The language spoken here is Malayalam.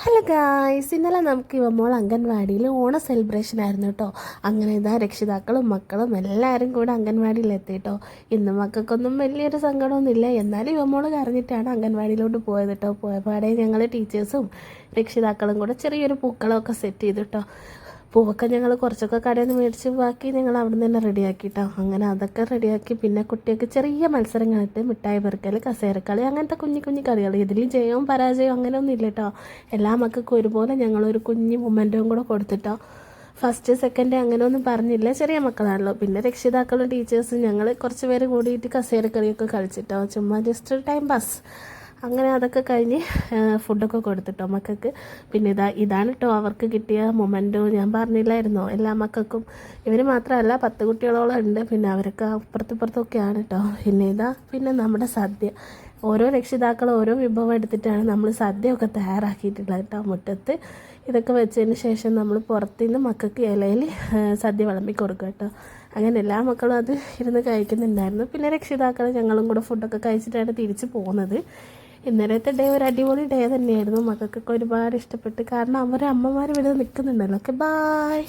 ഹലോ ഗായ്സ്, ഇന്നലെ നമുക്ക് ഇവമോൾ അംഗൻവാടിയിൽ ഓണ സെലിബ്രേഷൻ ആയിരുന്നു കേട്ടോ. അങ്ങനെ ഇതാ രക്ഷിതാക്കളും മക്കളും എല്ലാവരും കൂടെ അംഗൻവാടിയിലെത്തി കേട്ടോ. ഇന്ന് മക്കൾക്കൊന്നും വലിയൊരു സങ്കടമൊന്നുമില്ല, എന്നാലും ഇവമോൾ കരഞ്ഞിട്ടാണ് അംഗൻവാടിയിലോട്ട് പോയത് കേട്ടോ. പോയപാടെ ഞങ്ങൾ ടീച്ചേഴ്സും രക്ഷിതാക്കളും കൂടെ ചെറിയൊരു പൂക്കളമൊക്കെ സെറ്റ് ചെയ്തു കേട്ടോ. പൂവൊക്കെ ഞങ്ങൾ കുറച്ചൊക്കെ കടയിൽ നിന്ന് മേടിച്ച് ബാക്കി ഞങ്ങൾ അവിടെ നിന്ന് തന്നെ റെഡിയാക്കിട്ടോ. അങ്ങനെ അതൊക്കെ റെഡിയാക്കി പിന്നെ കുട്ടികൾക്ക് ചെറിയ മത്സരങ്ങളിട്ട് മിഠായി പെറുക്കൽ, കസേരക്കളി, അങ്ങനത്തെ കുഞ്ഞു കുഞ്ഞു കളികൾ. ഇതിൽ ജയവും പരാജയവും അങ്ങനെയൊന്നും ഇല്ല കേട്ടോ. എല്ലാ മക്കൾക്കും ഒരുപോലെ ഞങ്ങളൊരു കുഞ്ഞു മൊമെൻറ്റവും കൂടെ കൊടുത്തിട്ടോ. ഫസ്റ്റ് സെക്കൻഡ് അങ്ങനെയൊന്നും പറഞ്ഞില്ല, ചെറിയ മക്കളാണല്ലോ. പിന്നെ രക്ഷിതാക്കളും ടീച്ചേഴ്സും ഞങ്ങൾ കുറച്ച് പേര് കൂടിയിട്ട് കസേരക്കളിയൊക്കെ കളിച്ചിട്ടോ, ചുമ്മാ ജസ്റ്റ് ടൈം പാസ്. അങ്ങനെ അതൊക്കെ കഴിഞ്ഞ് ഫുഡൊക്കെ കൊടുത്തിട്ടോ മക്കൾക്ക്. പിന്നെ ഇതാണ് കേട്ടോ അവർക്ക് കിട്ടിയ മൊമെൻറ്റോ. ഞാൻ പറഞ്ഞില്ലായിരുന്നോ എല്ലാ മക്കൾക്കും. ഇവർ മാത്രമല്ല 10 കുട്ടികളോളം ഉണ്ട്. പിന്നെ അവരൊക്കെ അപ്പുറത്തിപ്പുറത്തൊക്കെയാണ് കേട്ടോ. പിന്നെ നമ്മുടെ സദ്യ. ഓരോ രക്ഷിതാക്കളും ഓരോ വിഭവം എടുത്തിട്ടാണ് നമ്മൾ സദ്യയൊക്കെ തയ്യാറാക്കിയിട്ടുള്ളത് കേട്ടോ. മുറ്റത്ത് ഇതൊക്കെ വെച്ചതിന് ശേഷം നമ്മൾ പുറത്തുനിന്ന് മക്കൾക്ക് ഇലയിൽ സദ്യ വിളമ്പി കൊടുക്കുക കേട്ടോ. അങ്ങനെ എല്ലാ മക്കളും അത് ഇരുന്ന് കഴിക്കുന്നുണ്ടായിരുന്നു. പിന്നെ രക്ഷിതാക്കൾ ഞങ്ങളും കൂടെ ഫുഡൊക്കെ കഴിച്ചിട്ടാണ് തിരിച്ച് പോകുന്നത്. ഇന്നലത്തെ ഡേ ഒരു അടിപൊളി ഡേ തന്നെയായിരുന്നു. മക്കൾക്കൊക്കെ ഒരുപാട് ഇഷ്ടപ്പെട്ട്, കാരണം അവരെ അമ്മമാർ ഇവിടെ നിൽക്കുന്നുണ്ടല്ലോ. Okay, bye.